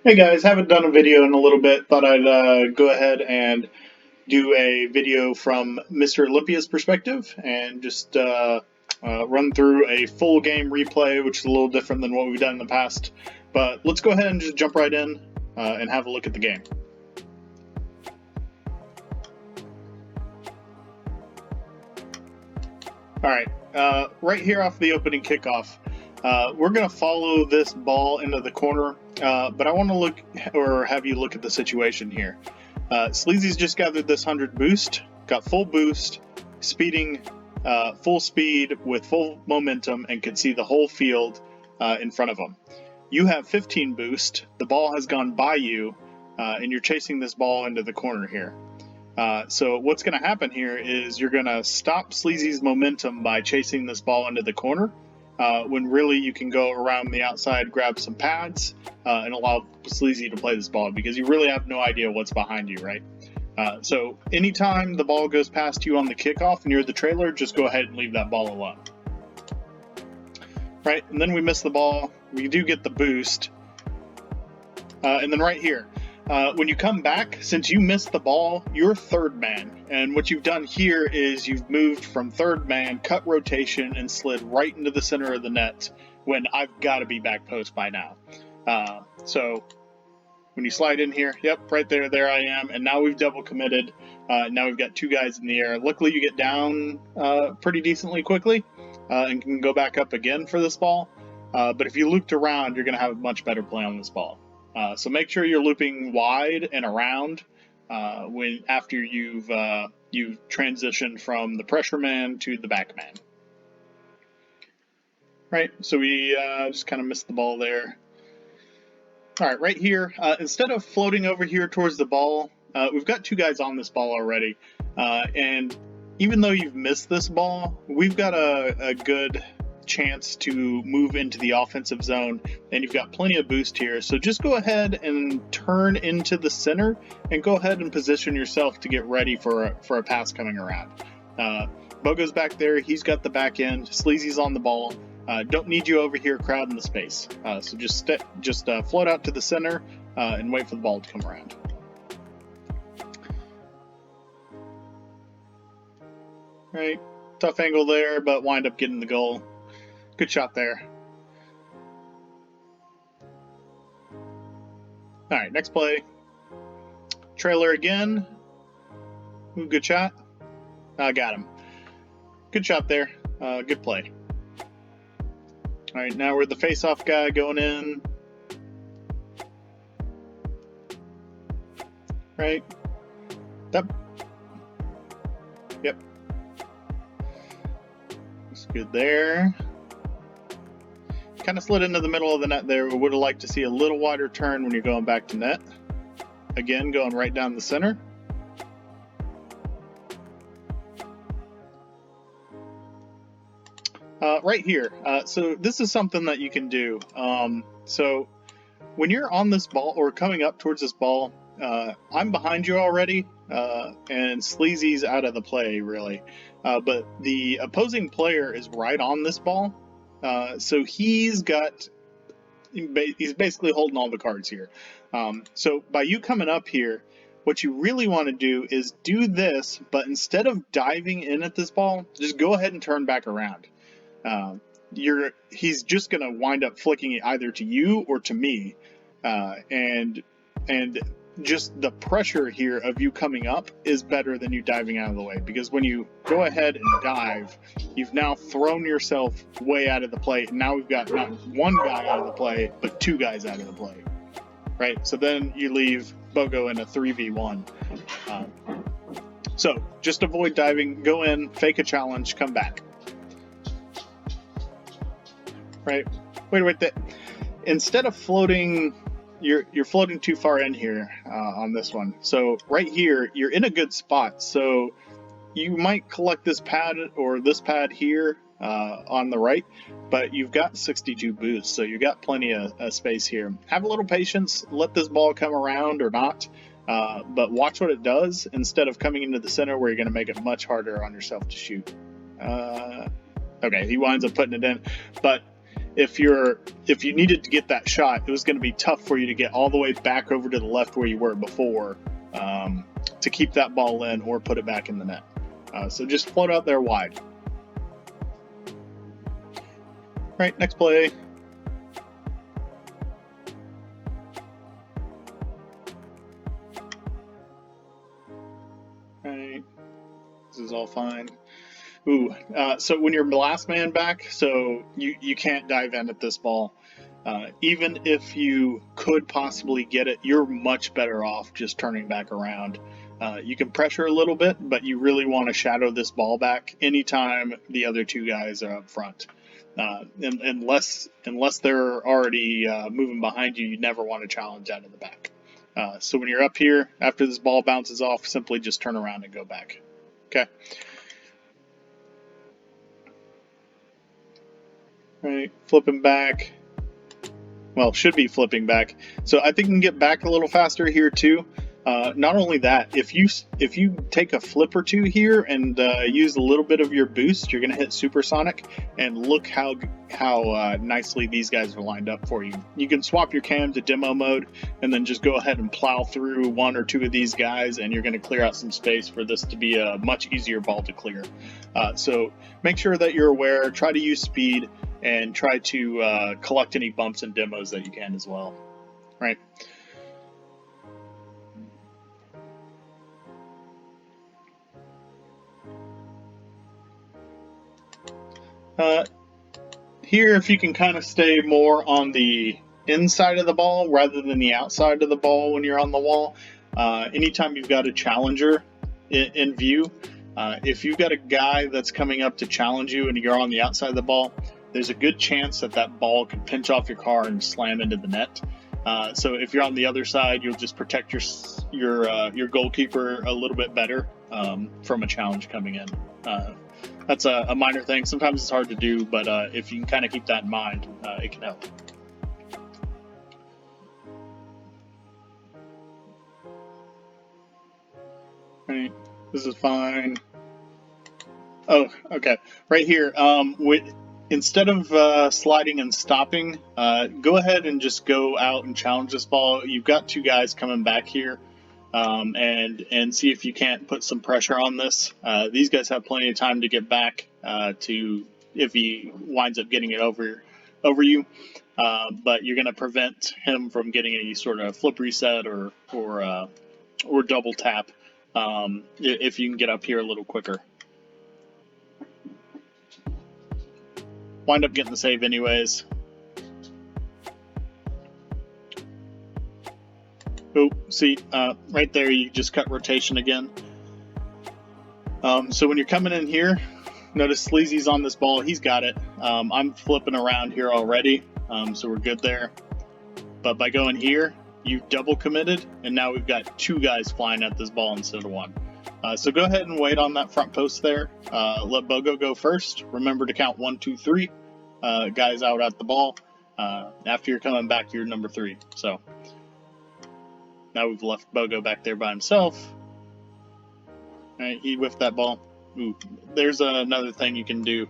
Hey guys, haven't done a video in a little bit. Thought I'd go ahead and do a video from Mr. Olympia's perspective and just run through a full game replay, which is a little different than what we've done in the past. But let's go ahead and just jump right in and have a look at the game. All right, right here off the opening kickoff, we're going to follow this ball into the corner, but I want to look or have you look at the situation here. Sleazy's just gathered this 100 boost, got full boost, speeding full speed with full momentum, and can see the whole field in front of him. You have 15 boost, the ball has gone by you, and you're chasing this ball into the corner here. So what's going to happen here is you're going to stop Sleazy's momentum by chasing this ball into the corner, when really you can go around the outside, grab some pads, and allow Sleazy to play this ball, because you really have no idea what's behind you, right? So anytime the ball goes past you on the kickoff and you're the trailer, just go ahead and leave that ball alone. Right, and then we miss the ball. We do get the boost. And then right here, when you come back, since you missed the ball, you're third man. And what you've done here is you've moved from third man, cut rotation, and slid right into the center of the net when I've got to be back post by now. So when you slide in here, yep, right there I am. And now we've double committed. Now we've got two guys in the air. Luckily, you get down pretty decently quickly and can go back up again for this ball. But if you looped around, you're going to have a much better play on this ball. So make sure you're looping wide and around after you've transitioned from the pressure man to the back man. Right, so we just kind of missed the ball there. All right, right here, instead of floating over here towards the ball, we've got two guys on this ball already. And even though you've missed this ball, we've got a good chance to move into the offensive zone, and you've got plenty of boost here. So just go ahead and turn into the center and go ahead and position yourself to get ready for a pass coming around. Bogo's back there. He's got the back end. Sleazy's on the ball. Don't need you over here crowding the space. So just float out to the center and wait for the ball to come around. Right, tough angle there, but wind up getting the goal. Good shot there. All right, next play. Trailer again. Ooh, good shot. I got him. Good shot there. Good play. All right, now we're the face-off guy going in. Right. Yep. That's good there. Kind of slid into the middle of the net there. We would have liked to see a little wider turn when you're going back to net. Again, going right down the center. Right here. So this is something that you can do. So when you're on this ball or coming up towards this ball, I'm behind you already, and Sleazy's out of the play, really. But the opposing player is right on this ball. So he's basically holding all the cards here. So by you coming up here, what you really want to do is do this, but instead of diving in at this ball, just go ahead and turn back around. He's just going to wind up flicking it either to you or to me, and just the pressure here of you coming up is better than you diving out of the way, because when you go ahead and dive, you've now thrown yourself way out of the play, and now we've got not one guy out of the play, but two guys out of the play, right? So then you leave Bogo in a 3v1. So just avoid diving, go in, fake a challenge, come back. Right? Wait. Instead of floating, you're floating too far in here on this one. So right here, you're in a good spot. So you might collect this pad or this pad here on the right, but you've got 62 boosts, so you've got plenty of space here. Have a little patience. Let this ball come around or not, but watch what it does instead of coming into the center where you're going to make it much harder on yourself to shoot. Okay, he winds up putting it in, but if you needed to get that shot, it was going to be tough for you to get all the way back over to the left where you were before to keep that ball in or put it back in the net. So just float out there wide. Right, next play. Right, this is all fine. Ooh, so when you're last man back, so you can't dive in at this ball. Even if you could possibly get it, you're much better off just turning back around. You can pressure a little bit, but you really want to shadow this ball back anytime the other two guys are up front. Unless they're already moving behind you, you never want to challenge out of the back. So when you're up here, after this ball bounces off, simply just turn around and go back. Okay. Right, flipping back. Well, should be flipping back. So I think you can get back a little faster here too. Not only that, if you take a flip or two here and use a little bit of your boost, you're going to hit supersonic. And look how nicely these guys are lined up for you. You can swap your cam to demo mode and then just go ahead and plow through one or two of these guys, and you're going to clear out some space for this to be a much easier ball to clear. So make sure that you're aware. Try to use speed and try to collect any bumps and demos that you can as well. Right. Here, if you can kind of stay more on the inside of the ball rather than the outside of the ball when you're on the wall, anytime you've got a challenger in view, if you've got a guy that's coming up to challenge you and you're on the outside of the ball, there's a good chance that that ball could pinch off your car and slam into the net. So if you're on the other side, you'll just protect your goalkeeper a little bit better from a challenge coming in. That's a minor thing. Sometimes it's hard to do, but if you can kind of keep that in mind, it can help. Right, this is fine. Oh, okay. Right here, instead of sliding and stopping, go ahead and just go out and challenge this ball. You've got two guys coming back here. And see if you can't put some pressure on this. These guys have plenty of time to get back to if he winds up getting it over you. But you're going to prevent him from getting any sort of flip reset or double tap if you can get up here a little quicker. Wind up getting the save anyways. Oh, see, right there, you just cut rotation again. So when you're coming in here, notice Sleazy's on this ball. He's got it. I'm flipping around here already, so we're good there. But by going here, you've double committed, and now we've got two guys flying at this ball instead of one. So go ahead and wait on that front post there. Let Bogo go first. Remember to count 1, 2, 3 guys out at the ball. After you're coming back, you're number 3. So now we've left Bogo back there by himself. All right, he whiffed that ball. Ooh, there's another thing you can do.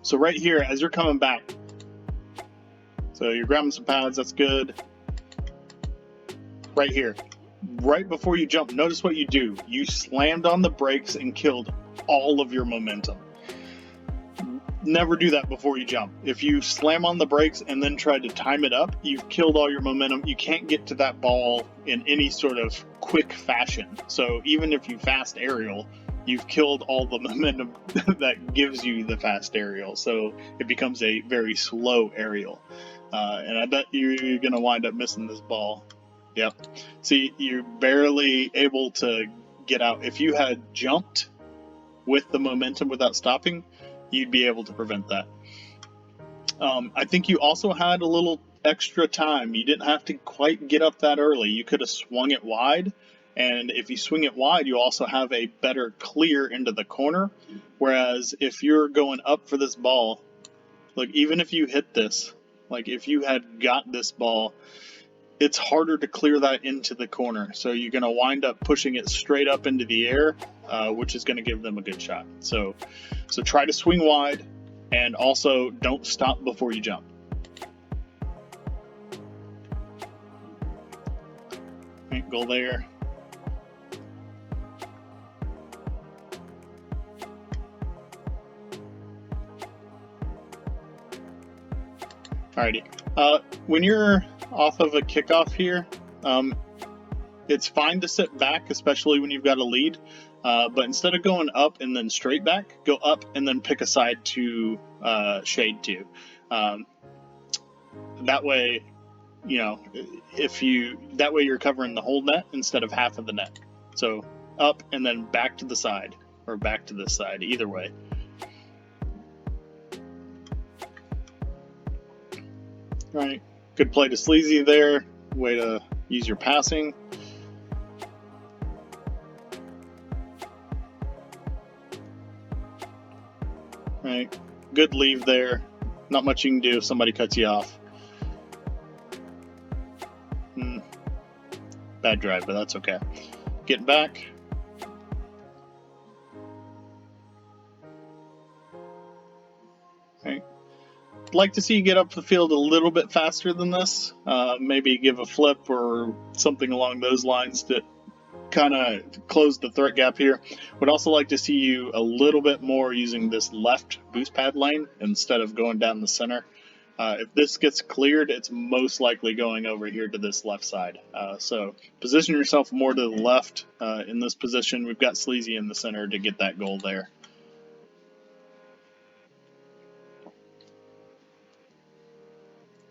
So right here, as you're coming back, so you're grabbing some pads, that's good. Right here, right before you jump, notice what you do. You slammed on the brakes and killed all of your momentum. Never do that before you jump. If you slam on the brakes and then try to time it up, you've killed all your momentum. You can't get to that ball in any sort of quick fashion. So even if you fast aerial, you've killed all the momentum that gives you the fast aerial. So it becomes a very slow aerial. And I bet you're going to wind up missing this ball. Yep. See, you're barely able to get out. If you had jumped with the momentum without stopping, you'd be able to prevent that. I think you also had a little extra time. You didn't have to quite get up that early. You could have swung it wide, and if you swing it wide, you also have a better clear into the corner. Whereas if you're going up for this ball, like even if you hit this, like if you had got this ball, it's harder to clear that into the corner. So you're going to wind up pushing it straight up into the air, which is going to give them a good shot. So try to swing wide, and also don't stop before you jump. Right, goal there. Alrighty. When you're off of a kickoff here, it's fine to sit back, especially when you've got a lead. But instead of going up and then straight back, go up and then pick a side to shade to. That way, you know, that way you're covering the whole net instead of half of the net. So up and then back to the side, or back to this side, either way. Right, good play to Sleazy there. Way to use your passing. Right, good leave there. Not much you can do if somebody cuts you off. Bad drive, but that's okay. Getting back. Right. I'd like to see you get up the field a little bit faster than this. Maybe give a flip or something along those lines to kind of close the threat gap here. Would also like to see you a little bit more using this left boost pad lane instead of going down the center. If this gets cleared, it's most likely going over here to this left side. So position yourself more to the left in this position. We've got Sleazy in the center to get that goal there.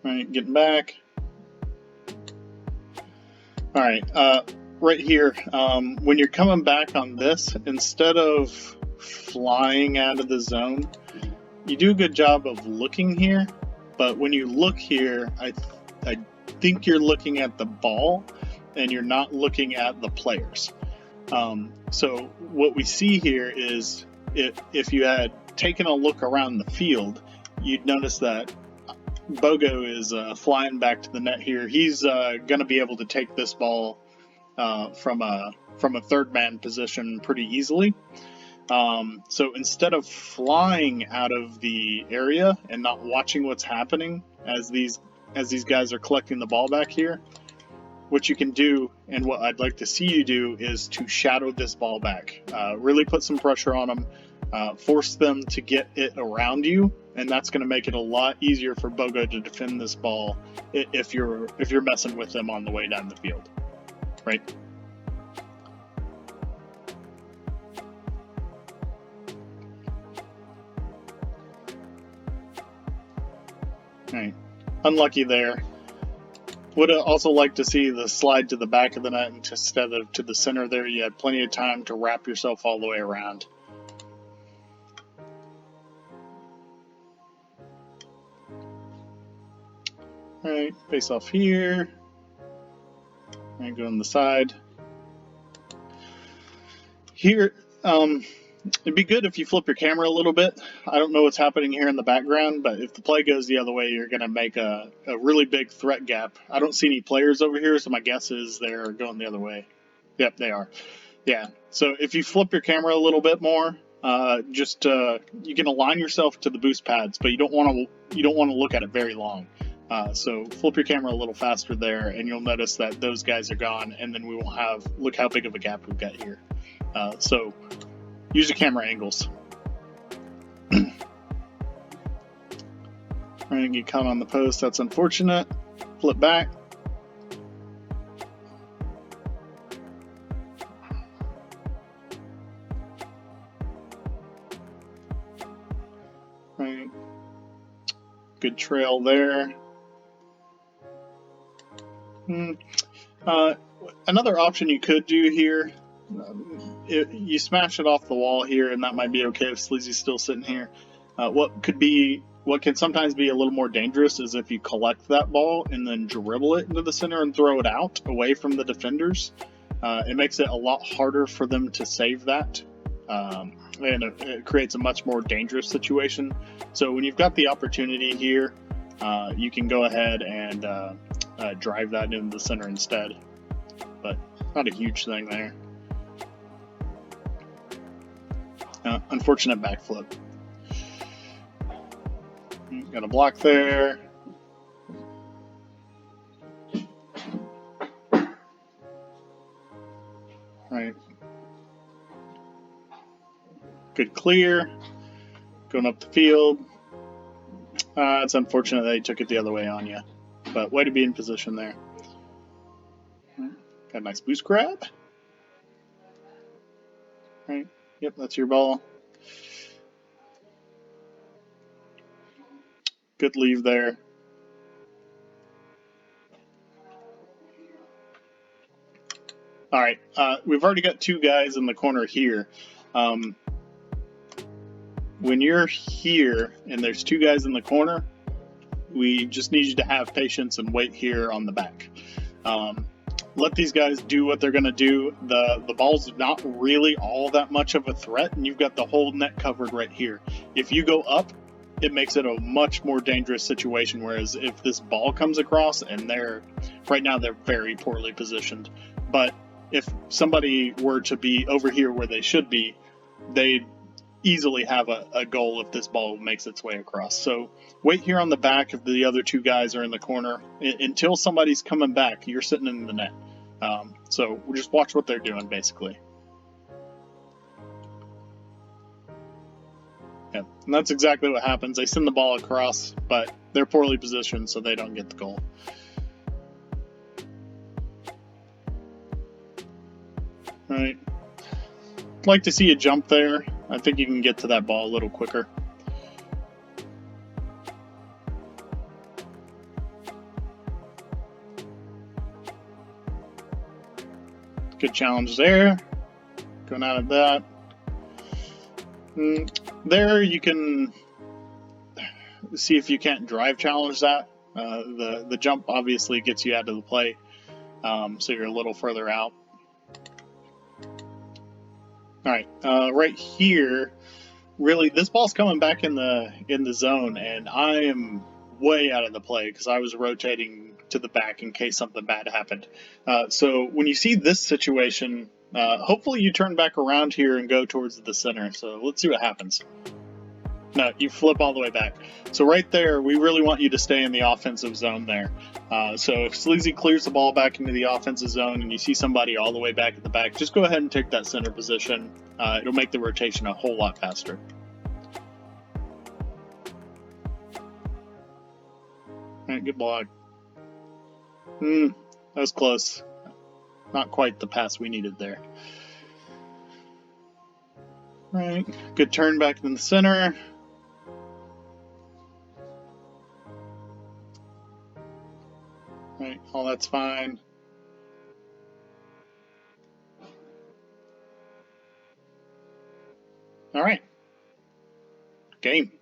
All right, getting back. All right, right here, when you're coming back on this, instead of flying out of the zone, you do a good job of looking here. But when you look here, I think you're looking at the ball and you're not looking at the players. So what we see here is if you had taken a look around the field, you'd notice that Bogo is flying back to the net here. He's going to be able to take this ball from a third man position pretty easily. So instead of flying out of the area and not watching what's happening as these guys are collecting the ball back here, what you can do, and what I'd like to see you do, is to shadow this ball back. Really put some pressure on them, force them to get it around you, and that's going to make it a lot easier for Bogo to defend this ball if you're messing with them on the way down the field, right? Right. Unlucky there. Would also like to see the slide to the back of the net instead of to the center there. You had plenty of time to wrap yourself all the way around. All right, face off here. And go on the side. Here, it'd be good if you flip your camera a little bit. I don't know what's happening here in the background, but if the play goes the other way, you're going to make a really big threat gap. I don't see any players over here, so my guess is they're going the other way. Yep, they are. Yeah, so if you flip your camera a little bit more, you can align yourself to the boost pads, but you don't want to look at it very long. So flip your camera a little faster there, and you'll notice that those guys are gone, and then we won't have, look how big of a gap we've got here. So use your camera angles. Right, get caught on the post. That's unfortunate. Flip back. Right. Good trail there. Another option you could do here, you smash it off the wall here, and that might be okay if Sleazy's still sitting here. What can sometimes be a little more dangerous is if you collect that ball and then dribble it into the center and throw it out away from the defenders. It makes it a lot harder for them to save that, and it creates a much more dangerous situation. So when you've got the opportunity here, you can go ahead and drive that into the center instead, but not a huge thing there. Unfortunate backflip. Got a block there. Right. Good clear. Going up the field. It's unfortunate that he took it the other way on you. But way to be in position there. Got a nice boost grab. Right. Yep, that's your ball. Good leave there. All right. We've already got two guys in the corner here. When you're here and there's two guys in the corner, we just need you to have patience and wait here on the back. Let these guys do what they're going to do. The ball's not really all that much of a threat, and you've got the whole net covered right here. If you go up, it makes it a much more dangerous situation, whereas if this ball comes across, and right now they're very poorly positioned, but if somebody were to be over here where they should be, they'd easily have a goal if this ball makes its way across. So wait here on the back if the other two guys are in the corner. Until somebody's coming back, you're sitting in the net. So we'll just watch what they're doing, basically. Yeah, and that's exactly what happens. They send the ball across, but they're poorly positioned, so they don't get the goal. All right. I'd like to see a jump there. I think you can get to that ball a little quicker. Good challenge there. Going out of that. There you can see if you can't drive challenge that. The jump obviously gets you out of the play, so you're a little further out. All right, right here, really, this ball's coming back in the zone, and I am way out of the play because I was rotating to the back in case something bad happened. So when you see this situation, hopefully you turn back around here and go towards the center. So let's see what happens. No, you flip all the way back. So right there, we really want you to stay in the offensive zone there. So if Sleazy clears the ball back into the offensive zone and you see somebody all the way back at the back, just go ahead and take that center position. It'll make the rotation a whole lot faster. All right, good block. That was close. Not quite the pass we needed there. All right, good turn back in the center. Right, all that's fine. All right. Game.